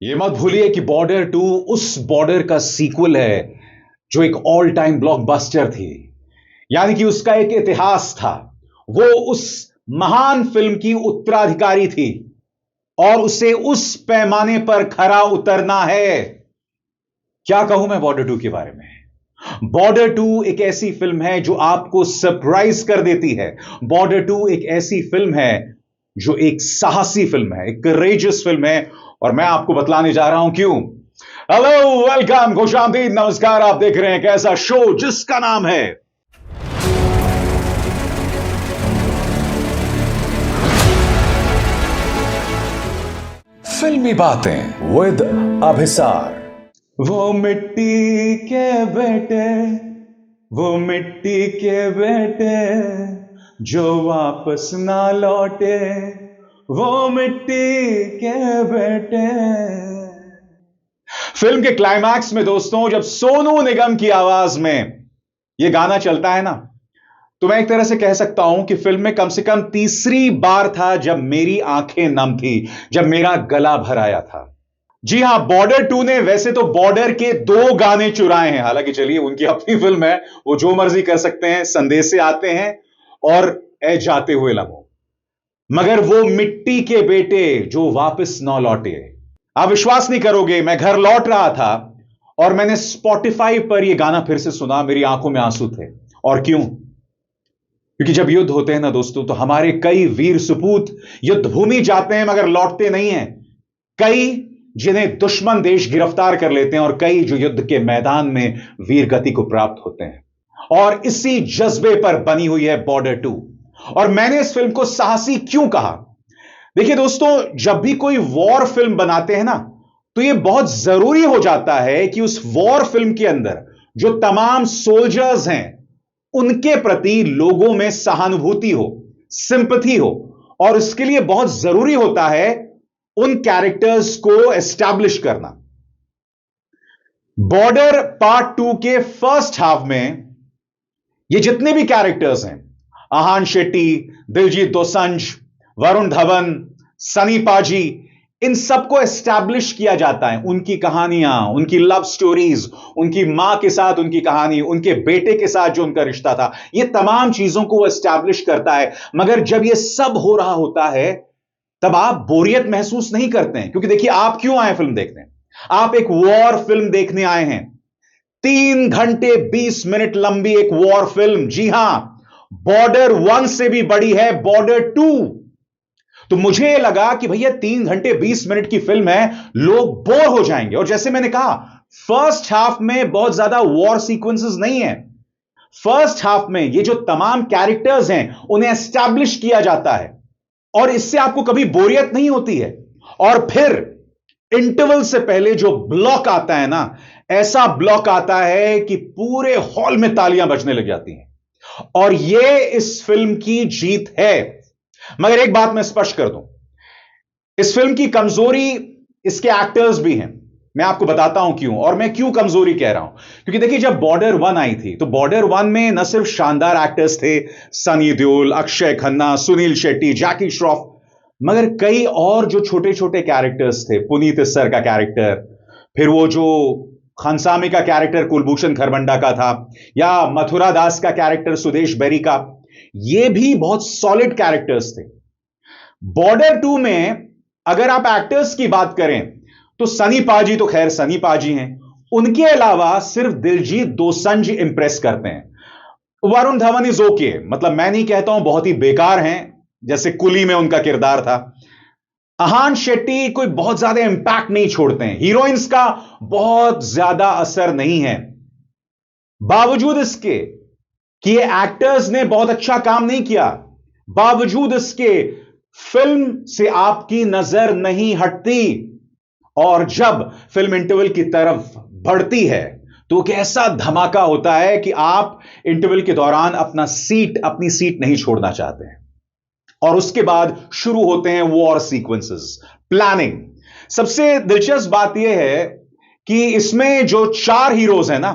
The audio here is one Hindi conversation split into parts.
ये मत भूलिए कि बॉर्डर 2 उस बॉर्डर का सीक्वल है जो एक ऑल टाइम ब्लॉकबस्टर थी। यानी कि उसका एक इतिहास था। वो उस महान फिल्म की उत्तराधिकारी थी और उसे उस पैमाने पर खरा उतरना है। क्या कहूं मैं बॉर्डर 2 के बारे में? बॉर्डर 2 एक ऐसी फिल्म है जो आपको सरप्राइज कर देती है। बॉर्डर 2 एक ऐसी फिल्म है जो एक साहसी फिल्म है, एक करेजियस फिल्म है, और मैं आपको बतलाने जा रहा हूं क्यों। हेलो, वेलकम, खुशामदीद, नमस्कार। आप देख रहे हैं एक ऐसा शो जिसका नाम है फिल्मी बातें विद अभिसार। वो मिट्टी के बेटे, वो मिट्टी के बेटे जो वापस ना लौटे, वो मिट्टी के बेटे। फिल्म के क्लाइमैक्स में दोस्तों, जब सोनू निगम की आवाज में यह गाना चलता है ना, तो मैं एक तरह से कह सकता हूं कि फिल्म में कम से कम तीसरी बार था जब मेरी आंखें नम थी, जब मेरा गला भर आया था। जी हां, बॉर्डर 2 ने वैसे तो बॉर्डर के 2 गाने चुराए हैं। हालांकि चलिए, उनकी अपनी फिल्म है, वो जो मर्जी कर सकते हैं। संदेश से आते हैं और ए जाते हुए लम्हों। मगर वो मिट्टी के बेटे जो वापस न लौटे। आप विश्वास नहीं करोगे, मैं घर लौट रहा था और मैंने स्पॉटिफाई पर यह गाना फिर से सुना। मेरी आंखों में आंसू थे। और क्यों? क्योंकि जब युद्ध होते हैं ना दोस्तों, तो हमारे कई वीर सपूत युद्ध भूमि जाते हैं मगर लौटते नहीं हैं। कई जिन्हें दुश्मन देश गिरफ्तार कर लेते हैं और कई जो युद्ध के मैदान में वीर गति को प्राप्त होते हैं। और इसी जज्बे पर बनी हुई है बॉर्डर 2। और मैंने इस फिल्म को साहसी क्यों कहा? देखिए दोस्तों, जब भी कोई वॉर फिल्म बनाते हैं ना, तो यह बहुत जरूरी हो जाता है कि उस वॉर फिल्म के अंदर जो तमाम सोल्जर्स हैं, उनके प्रति लोगों में सहानुभूति हो, सिंपैथी हो। और इसके लिए बहुत जरूरी होता है उन कैरेक्टर्स को एस्टैब्लिश करना। बॉर्डर पार्ट 2 के फर्स्ट हाफ में ये जितने भी कैरेक्टर्स हैं, आहान शेट्टी, दिलजीत दोसांझ, वरुण धवन, सनी पाजी, इन सबको एस्टैब्लिश किया जाता है। उनकी कहानियां, उनकी लव स्टोरीज, उनकी मां के साथ उनकी कहानी, उनके बेटे के साथ जो उनका रिश्ता था, ये तमाम चीजों को एस्टैब्लिश करता है। मगर जब ये सब हो रहा होता है, तब आप बोरियत महसूस नहीं करते हैं। क्योंकि देखिए, आप क्यों आए फिल्म देखने? आप एक वॉर फिल्म देखने आए हैं। 3 घंटे 20 मिनट लंबी एक वॉर फिल्म। जी हां, बॉर्डर 1 से भी बड़ी है बॉर्डर 2। तो मुझे लगा कि भैया 3 घंटे 20 मिनट की फिल्म है, लोग बोर हो जाएंगे। और जैसे मैंने कहा, फर्स्ट हाफ में बहुत ज्यादा वॉर सीक्वेंसेस नहीं है। फर्स्ट हाफ में ये जो तमाम कैरेक्टर्स हैं, उन्हें एस्टैब्लिश किया जाता है और इससे आपको कभी बोरियत नहीं होती है। और फिर इंटरवल से पहले जो ब्लॉक आता है ना, ऐसा ब्लॉक आता है कि पूरे हॉल में तालियां बजने लग जाती हैं। और यह इस फिल्म की जीत है। मगर एक बात मैं स्पष्ट कर दूं, इस फिल्म की कमजोरी इसके एक्टर्स भी हैं। मैं आपको बताता हूं क्यों, और मैं क्यों कमजोरी कह रहा हूं। क्योंकि देखिए, जब बॉर्डर 1 आई थी, तो बॉर्डर 1 में न सिर्फ शानदार एक्टर्स थे, सनी देओल, अक्षय खन्ना, सुनील शेट्टी, जैकी श्रॉफ, मगर कई और जो छोटे छोटे कैरेक्टर्स थे। पुनीत सर का कैरेक्टर, फिर वो जो खानसामी का कैरेक्टर कुलभूषण खरबंडा का था, या मथुरा दास का कैरेक्टर सुदेश बेरी का, ये भी बहुत सॉलिड कैरेक्टर्स थे। बॉर्डर 2 में अगर आप एक्टर्स की बात करें, तो सनी पाजी तो खैर सनी पाजी हैं। उनके अलावा सिर्फ दिलजीत दोसांझ इंप्रेस करते हैं। वरुण धवन इज ओके, मतलब मैं नहीं कहता हूं बहुत ही बेकार हैं, जैसे कुली में उनका किरदार था। आहान शेट्टी कोई बहुत ज्यादा इंपैक्ट नहीं छोड़ते हैं, हीरोइंस का बहुत ज्यादा असर नहीं है। बावजूद इसके कि ये एक्टर्स ने बहुत अच्छा काम नहीं किया, बावजूद इसके फिल्म से आपकी नजर नहीं हटती। और जब फिल्म इंटरवल की तरफ बढ़ती है, तो एक ऐसा धमाका होता है कि आप इंटरवल के दौरान अपनी सीट नहीं छोड़ना चाहते हैं। और उसके बाद शुरू होते हैं वॉर सीक्वेंसेस, प्लानिंग। सबसे दिलचस्प बात यह है कि इसमें जो 4 हीरोज हैं ना,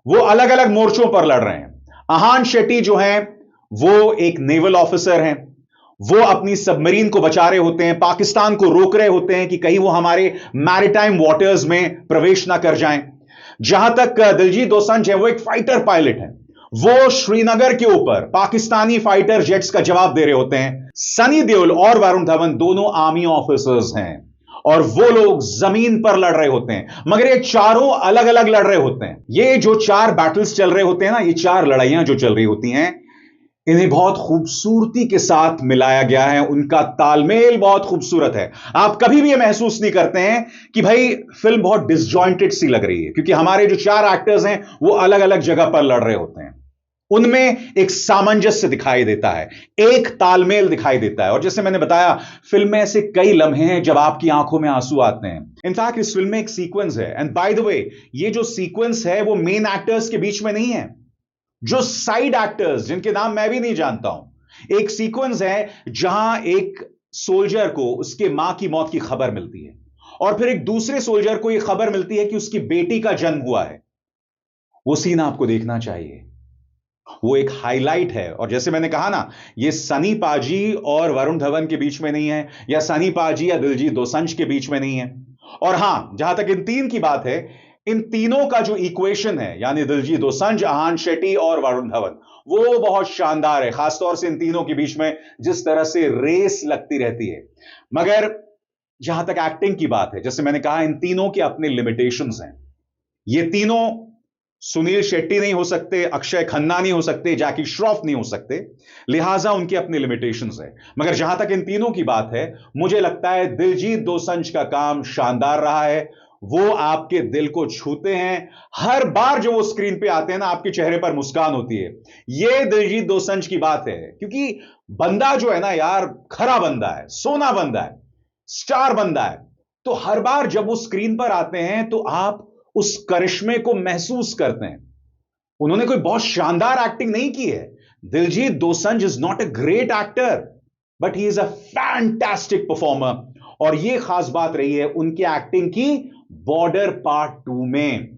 वो अलग अलग मोर्चों पर लड़ रहे हैं। आहान शेट्टी जो हैं, वो एक नेवल ऑफिसर हैं। वो अपनी सबमरीन को बचा रहे होते हैं, पाकिस्तान को रोक रहे होते हैं कि कहीं वो हमारे मैरीटाइम वाटर्स में प्रवेश ना कर जाएं। जहां तक दिलजीत दोसांझ है, वो एक फाइटर पायलट है। वो श्रीनगर के ऊपर पाकिस्तानी फाइटर जेट्स का जवाब दे रहे होते हैं। सनी देओल और वरुण धवन दोनों आर्मी ऑफिसर्स हैं और वो लोग जमीन पर लड़ रहे होते हैं, मगर ये चारों अलग अलग लड़ रहे होते हैं। ये जो 4 बैटल्स चल रहे होते हैं ना, ये 4 लड़ाइयां जो चल रही होती हैं, इन्हें बहुत खूबसूरती के साथ मिलाया गया है। उनका तालमेल बहुत खूबसूरत है। आप कभी भी यह महसूस नहीं करते हैं कि भाई फिल्म बहुत डिसजॉइंटेड सी लग रही है, क्योंकि हमारे जो 4 एक्टर्स हैं वो अलग अलग जगह पर लड़ रहे होते हैं। उनमें एक सामंजस्य दिखाई देता है, एक तालमेल दिखाई देता है। और जैसे मैंने बताया, फिल्म में ऐसे कई लम्हे हैं जब आपकी आंखों में आंसू आते हैं। इनफैक्ट इस फिल्म में एक सीक्वेंस है, एंड बाय द वे ये जो सीक्वेंस है वो मेन एक्टर्स के बीच में नहीं है, जो साइड एक्टर्स जिनके नाम मैं भी नहीं जानता हूं। एक सीक्वेंस है जहां एक सोल्जर को उसके मां की मौत की खबर मिलती है और फिर एक दूसरे सोल्जर को यह खबर मिलती है कि उसकी बेटी का जन्म हुआ है। वो सीन आपको देखना चाहिए, वो एक हाईलाइट है। और जैसे मैंने कहा ना, ये सनी पाजी और वरुण धवन के बीच में नहीं है, या सनी पाजी या दिलजीत दोसांझ के बीच में नहीं है। और हां, जहां तक इन 3 की बात है, इन तीनों का जो इक्वेशन है, यानी दिलजीत दोसांझ, आहान शेट्टी और वरुण धवन, वो बहुत शानदार है। खासतौर से इन तीनों के बीच में जिस तरह से रेस लगती रहती है। मगर जहां तक एक्टिंग की बात है, जैसे मैंने कहा, इन तीनों के अपने लिमिटेशंस हैं। ये तीनों सुनील शेट्टी नहीं हो सकते, अक्षय खन्ना नहीं हो सकते, जैकी श्रॉफ नहीं हो सकते, लिहाजा उनके अपने लिमिटेशंस है। मगर जहां तक इन तीनों की बात है, मुझे लगता है दिलजीत दोसांझ का काम शानदार रहा है। वो आपके दिल को छूते हैं। हर बार जो वो स्क्रीन पे आते हैं ना, आपके चेहरे पर मुस्कान होती है। ये दिलजीत दोसांझ की बात है, क्योंकि बंदा जो है ना यार, खरा बंदा है, सोना बंदा है, स्टार बंदा है। तो हर बार जब वो स्क्रीन पर आते हैं तो आप उस करिश्मे को महसूस करते हैं। उन्होंने कोई बहुत शानदार एक्टिंग नहीं की है। Diljit Dosanjh is not a great actor, but he is a fantastic performer. और यह खास बात रही है उनकी एक्टिंग की बॉर्डर पार्ट 2 में।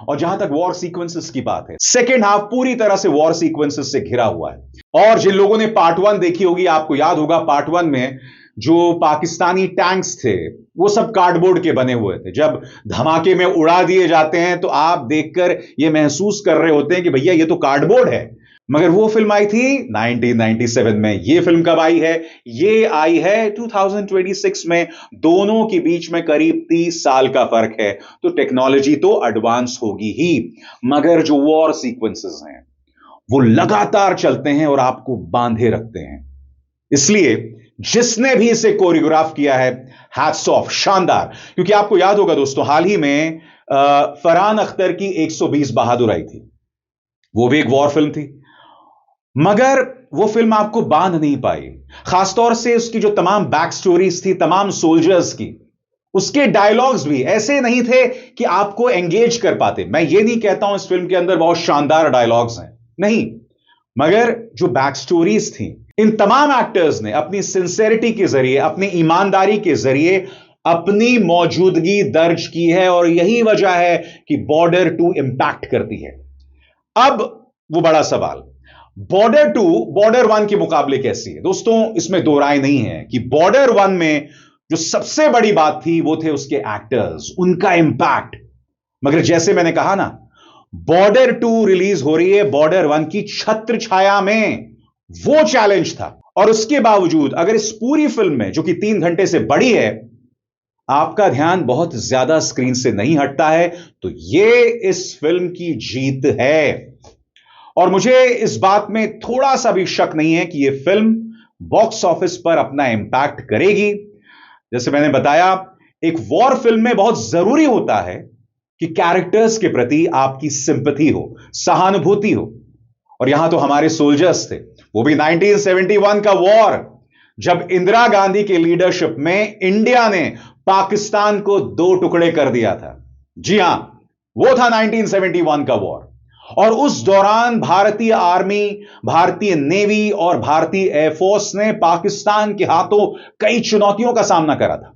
और जहां तक वॉर सीक्वेंसेस की बात है, सेकेंड हाफ पूरी तरह से वॉर सीक्वेंसेस से घिरा हुआ है। और जिन लोगों ने पार्ट 1 देखी होगी, आपको याद होगा पार्ट 1 में जो पाकिस्तानी टैंक्स थे वो सब कार्डबोर्ड के बने हुए थे। जब धमाके में उड़ा दिए जाते हैं तो आप देखकर यह महसूस कर रहे होते हैं कि भैया ये तो कार्डबोर्ड है। मगर वो फिल्म आई थी 1997 में। ये फिल्म कब आई है? ये आई है 2026 में। दोनों के बीच में करीब 30 साल का फर्क है। तो टेक्नोलॉजी तो एडवांस होगी ही, मगर जो वॉर सीक्वेंसेस हैं वो लगातार चलते हैं और आपको बांधे रखते हैं। इसलिए जिसने भी इसे कोरियोग्राफ किया है, हैट्स ऑफ, शानदार। क्योंकि आपको याद होगा दोस्तों, हाल ही में फरहान अख्तर की 120 बहादुर आई थी। वो भी एक वॉर फिल्म थी, मगर वो फिल्म आपको बांध नहीं पाई। खासतौर से उसकी जो तमाम बैक स्टोरीज थी तमाम सोल्जर्स की, उसके डायलॉग्स भी ऐसे नहीं थे कि आपको एंगेज कर पाते। मैं ये नहीं कहता हूं इस फिल्म के अंदर बहुत शानदार डायलॉग्स हैं, नहीं, मगर जो बैक स्टोरीज थी, इन तमाम एक्टर्स ने अपनी सिंसेरिटी के जरिए, अपनी ईमानदारी के जरिए अपनी मौजूदगी दर्ज की है। और यही वजह है कि बॉर्डर 2 इंपैक्ट करती है। अब वो बड़ा सवाल, बॉर्डर 2 बॉर्डर 1 के मुकाबले कैसी है? दोस्तों, इसमें दो राय नहीं है कि बॉर्डर 1 में जो सबसे बड़ी बात थी वो थे उसके एक्टर्स, उनका इंपैक्ट। मगर जैसे मैंने कहा ना, बॉर्डर 2 रिलीज हो रही है बॉर्डर 1 की छत्र छाया में। वो चैलेंज था। और उसके बावजूद अगर इस पूरी फिल्म में, जो कि 3 घंटे से बड़ी है, आपका ध्यान बहुत ज्यादा स्क्रीन से नहीं हटता है, तो यह इस फिल्म की जीत है। और मुझे इस बात में थोड़ा सा भी शक नहीं है कि यह फिल्म बॉक्स ऑफिस पर अपना इंपैक्ट करेगी। जैसे मैंने बताया, एक वॉर फिल्म में बहुत जरूरी होता है कि कैरेक्टर्स के प्रति आपकी सिंपैथी हो, सहानुभूति हो। और यहां तो हमारे सोल्जर्स थे, वो भी 1971 का वॉर, जब इंदिरा गांधी के लीडरशिप में इंडिया ने पाकिस्तान को 2 टुकड़े कर दिया था। जी हां, वो था 1971 का वॉर। और उस दौरान भारतीय आर्मी, भारतीय नेवी और भारतीय एयरफोर्स ने पाकिस्तान के हाथों कई चुनौतियों का सामना करा था।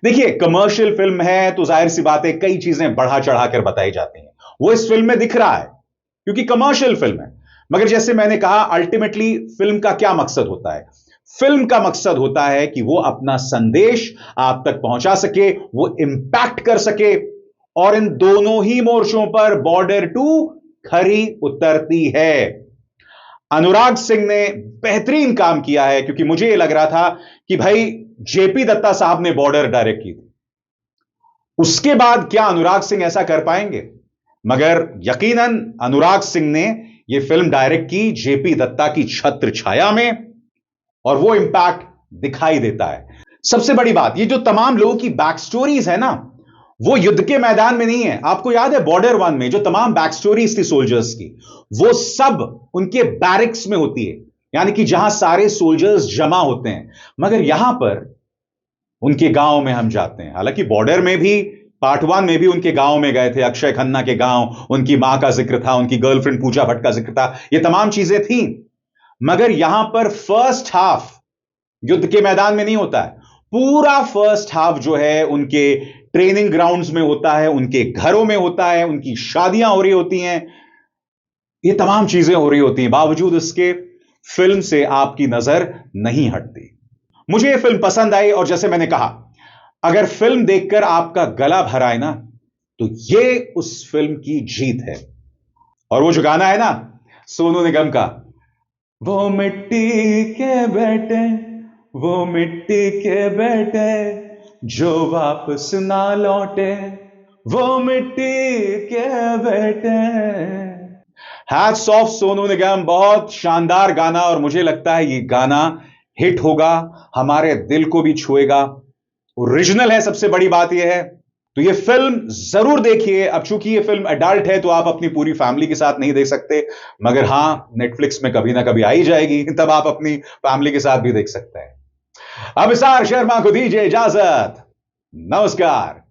देखिए, कमर्शियल फिल्म है तो जाहिर सी बात है कई चीजें बढ़ा चढ़ाकर बताई जाती हैं। वो इस फिल्म में दिख रहा है क्योंकि कमर्शियल फिल्म है। मगर जैसे मैंने कहा, अल्टीमेटली फिल्म का क्या मकसद होता है? फिल्म का मकसद होता है कि वो अपना संदेश आप तक पहुंचा सके, वो इंपैक्ट कर सके, और इन दोनों ही मोर्चों पर बॉर्डर 2 खरी उतरती है। अनुराग सिंह ने बेहतरीन काम किया है, क्योंकि मुझे यह लग रहा था कि भाई जेपी दत्ता साहब ने बॉर्डर डायरेक्ट की थी, उसके बाद क्या अनुराग सिंह ऐसा कर पाएंगे? मगर यकीनन अनुराग सिंह ने यह फिल्म डायरेक्ट की जेपी दत्ता की छत्र छाया में, और वो इंपैक्ट दिखाई देता है। सबसे बड़ी बात, ये जो तमाम लोगों की बैक स्टोरीज है ना, वो युद्ध के मैदान में नहीं है। आपको याद है बॉर्डर 1 में जो तमाम बैक स्टोरीज थी सोल्जर्स की, वो सब उनके बैरिक्स में होती है, यानी कि जहां सारे सोल्जर्स जमा होते हैं। मगर यहां पर उनके गांव में हम जाते हैं। हालांकि बॉर्डर में भी, पार्ट 1 में भी उनके गांव में गए थे, अक्षय खन्ना के गांव, उनकी मां का जिक्र था, उनकी गर्लफ्रेंड पूजा भट्ट का जिक्र था, ये तमाम चीजें थी। मगर यहां पर फर्स्ट हाफ युद्ध के मैदान में नहीं होता है। पूरा फर्स्ट हाफ जो है उनके ट्रेनिंग ग्राउंड्स में होता है, उनके घरों में होता है, उनकी शादियां हो रही होती हैं, ये तमाम चीजें हो रही होती हैं। बावजूद इसके फिल्म से आपकी नजर नहीं हटती। मुझे यह फिल्म पसंद आई, और जैसे मैंने कहा, अगर फिल्म देखकर आपका गला भर आए ना, तो यह उस फिल्म की जीत है। और वो जो गाना है ना सोनू निगम का, वो मिट्टी के बेटे, वो मिट्टी के बेटे जो वापस ना लौटे, वो मिट्टी के बेटे। हैट्स ऑफ सोनू निगम, बहुत शानदार गाना, और मुझे लगता है ये गाना हिट होगा, हमारे दिल को भी छुएगा। ओरिजिनल है, सबसे बड़ी बात यह है। तो ये फिल्म जरूर देखिए। अब चूंकि ये फिल्म एडल्ट है तो आप अपनी पूरी फैमिली के साथ नहीं देख सकते, मगर हां, नेटफ्लिक्स में कभी ना कभी आ ही जाएगी, तब आप अपनी फैमिली के साथ भी देख सकते हैं। अब अभिसार शर्मा को दीजिए इजाजत। नमस्कार।